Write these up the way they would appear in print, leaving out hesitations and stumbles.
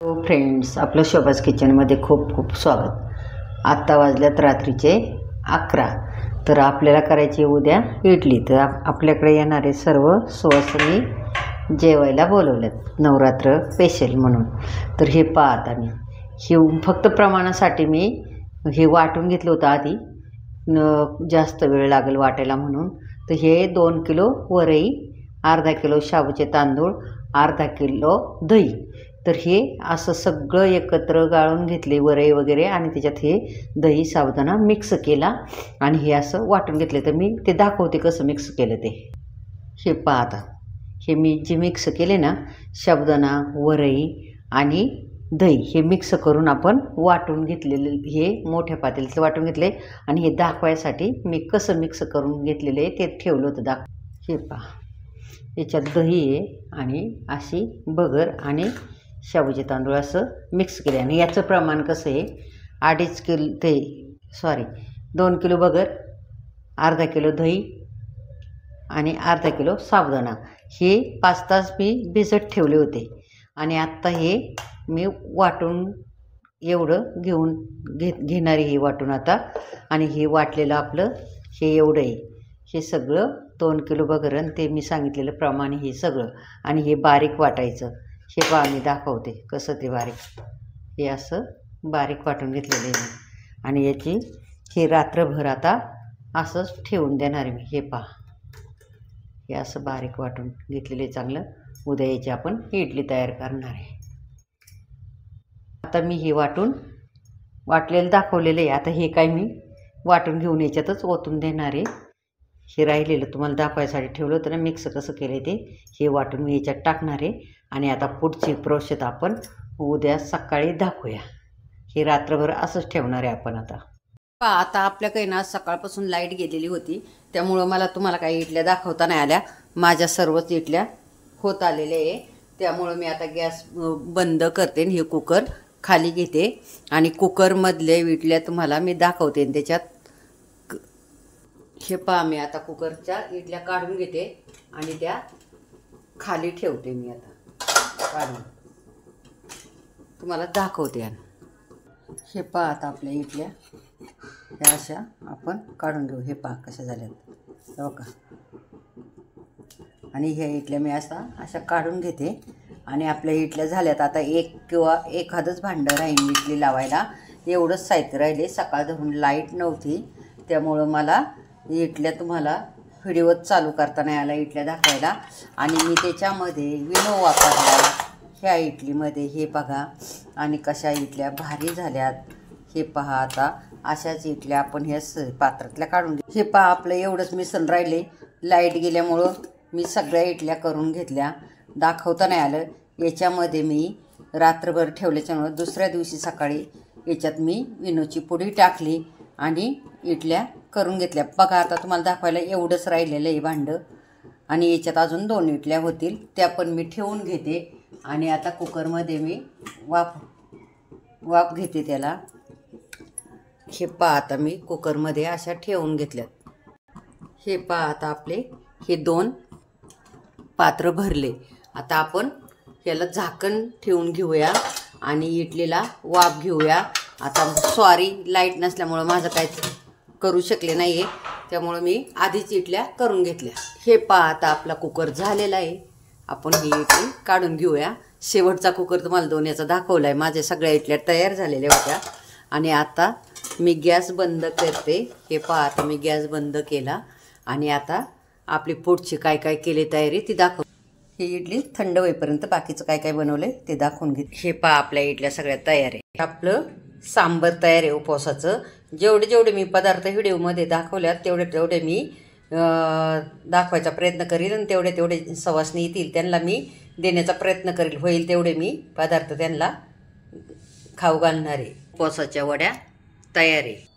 हो फ्रेंड्स, आपलं शोभाज किचनमध्ये खूप खूप स्वागत। आत्ता वाजल्यात रात्रीचे 11। तर आपल्याला करायची उद्या इडली। तर आपल्याकडे येणारे सर्व सुवासिनी जेवायला बोलवलेत नवरात्र स्पेशल म्हणून। तर हे पहा, आता मी हे फक्त प्रमाणासाठी मी हे वाटून घेतलं होतं आधी, जास्त वेळ लागेल वाटायला म्हणून। तर हे 2 किलो वरई, अर्धा किलो शाबूचे तांदूळ, अर्धा किलो दही। तर हे असं सगळं एकत्र गाळून घेतले, वरई वगैरे, आणि त्याच्यात हे दही साबुदाणा मिक्स केला आणि हे असं वाटून घेतले। तर मी ते दाखवते कसं मिक्स केलं ते। हे पहा, आता हे मी जे मिक्स केले ना, साबुदाणा, वरई आणि दही हे मिक्स करून आपण वाटून घेतलेले, हे मोठ्या पातेल्यात वाटून घेतले। आणि हे दाखवायसाठी मी कसं मिक्स करून घेतलेले ते ठेवलं होतं हे पहा, याच्यात दही आहे आणि अशी बगर आणि शाबूचे तांदूळ असं मिक्स केले। आणि याचं प्रमाण कसं आहे, 2 किलो बगर, अर्धा किलो दही आणि अर्धा किलो साबुदाणा। हे 5 तास मी भिजत ठेवले होते आणि आत्ता हे मी वाटून एवढं घेणारे हे वाटून आता। आणि हे वाटलेलं आपलं हे एवढं आहे, हे सगळं 2 किलो बगर आणि ते मी सांगितलेलं प्रमाण हे सगळं। आणि हे बारीक वाटायचं, हे पहा मी दाखवते कसं ते बारीक, हे असं बारीक वाटून घेतलेलं आहे। आणि याची हे रात्रभर आता असंच ठेवून देणार आहे मी। हे पहा, हे असं बारीक वाटून घेतलेले चांगलं। उद्या याची आपण इडली तयार करणार आहे। आता मी हे वाटलेलं दाखवलेलं आहे। आता हे काय मी वाटून घेऊन याच्यातच ओतून देणार आहे। हे राहिलेलं तुम्हाला दाखवायसाठी ठेवलं होतं ना, मिक्स कसं केलं ते, हे वाटून मी याच्यात टाकणार आहे। आणि आता पुढची प्रोसेस आपण उद्या सकाळी दाखवूया। हे रात्रभर असंच ठेवणार आहे आपण। आता आपल्याकडे ना सकाळपासून लाईट गेलेली होती, त्यामुळं मला तुम्हाला काही इडल्या दाखवता नाही आल्या। माझ्या सर्वच इडल्या होत आलेल्या आहे, त्यामुळं मी आता गॅस बंद करते आणि हे कुकर खाली घेते आणि कुकरमधले इडल्या तुम्हाला मी दाखवते। त्याच्यात हे पहा, मी आता कुकरच्या इडल्या काढून घेते आणि त्या खाली ठेवते। मी आता काढून तुम्हाला दाखवते। हे पहा, आता आपल्या इडल्या ह्या अशा आपण काढून घेऊ। हे पहा कशा झाल्यात, हो का। आणि ह्या इडल्या मी अशा काढून घेते आणि आपल्या इडल्या झाल्यात। आता एक किंवा एखादंच भांडं राहील इडली लावायला, एवढंच साहित्य राहिले। सकाळ धरून लाईट नव्हती, त्यामुळं मला इडल्या तुम्हाला व्हिडिओ चालू करता नाही आला इडल्या दाखवायला। आणि मी त्याच्यामध्ये विनो वापरला ह्या इडलीमध्ये, हे बघा। आणि कशा इडल्या भारी झाल्यात हे पहा। आता अशाच इडल्या आपण ह्या पात्रातल्या काढून हे पहा, आपलं एवढंच मिश्रण राहिले। लाईट गेल्यामुळं मी सगळ्या इडल्या करून घेतल्या, दाखवता नाही आलं। याच्यामध्ये मी रात्रभर ठेवल्याच्यामुळं दुसऱ्या दिवशी सकाळी याच्यात मी विनोची पुडी टाकली आणि इडल्या करून घेतल्या। बघा, आता तुम्हाला दाखवायला एवढंच राहिलेलं आहे भांडं आणि याच्यात अजून 2 इडल्या होतील, त्या पण मी ठेवून घेते। आणि आता कुकरमध्ये मी वाफ घेते त्याला। हे पहा, आता मी कुकरमध्ये अशा ठेवून घेतल्यात। हे पहा, आता आपले हे 2 पात्र भरले। आता आपण याला झाकण ठेवून घेऊया आणि इडलीला वाफ घेऊया। आता सॉरी, लाईट नसल्यामुळं माझं काय करू शकले नाही आहे, त्यामुळं मी आधीच इडल्या करून घेतल्या। हे पहा, आता आपला कुकर झालेला आहे। आपण ही इडली काढून घेऊया। शेवटचा कुकर तुम्हाला 2 याचा दाखवला आहे। माझ्या सगळ्या इडल्या तयार झालेल्या होत्या आणि आता मी गॅस बंद करते। हे पहा, आता मी गॅस बंद केला आणि आता आपली पुढची काय काय केली तयारी ती दाखव। ही इडली थंड होईपर्यंत बाकीचं काय काय बनवलं ते दाखवून घेते। हे पहा, आपल्या इडल्या सगळ्या तयार आहे। आपलं सांबर तयार आहे उपवासाचं। जेवढे मी पदार्थ व्हिडिओमध्ये दाखवल्यात तेवढे मी दाखवायचा प्रयत्न करीन आणि तेवढे सवासनी येतील त्यांना मी देण्याचा प्रयत्न करेल। होईल तेवढे मी पदार्थ त्यांना खाऊ घालणार आहे। उपवासाच्या वड्या तयार आहे।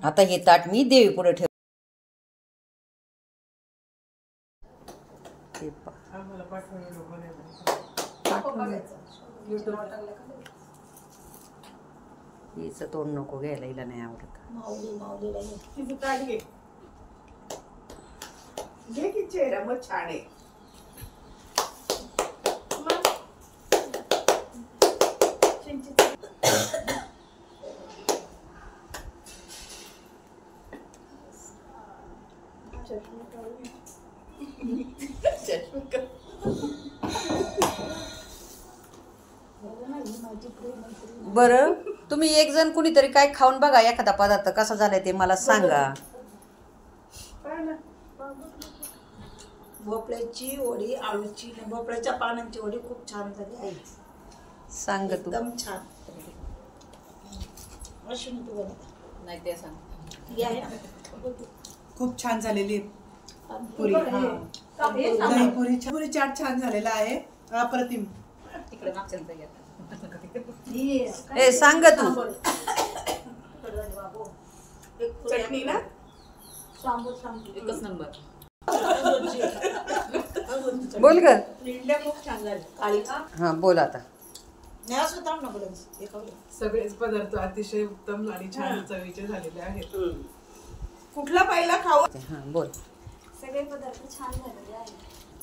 आता हे ताट मी देवी पुढे ठेव। हे पहा, हिचं तोंड नको घ्यायला, हिला नाही आवडत. चेहरा मग छान आहे. बरं, तुम्ही एक जण कुणीतरी काय खाऊन बघा, एखादा पदार्थ कसा झालाय ते मला सांगा. भोपळ्याची वडी, आळूची, भोपळ्याच्या पानांची वडी खूप छान झाली आहे. सांग तू. एकदम छान. अश्विनी तू बोल. नाही ते सांग. या या. खूप छान झालेली पुरी. दही पुरी, पुरी चाट छान झालेला आहे. अप्रतिम. तिकडे मागच्या ए सांग तू. चटणी ना एकच नंबर. बोल ग. खूप छान झाली. काळी हा बोल आता. सगळेच पदार्थ अतिशय उत्तम आणि छान चवीचे झालेले आहेत. कुठला पहिला खाऊ? हा बोल. सगळे पदार्थ छान झालेले आहेत.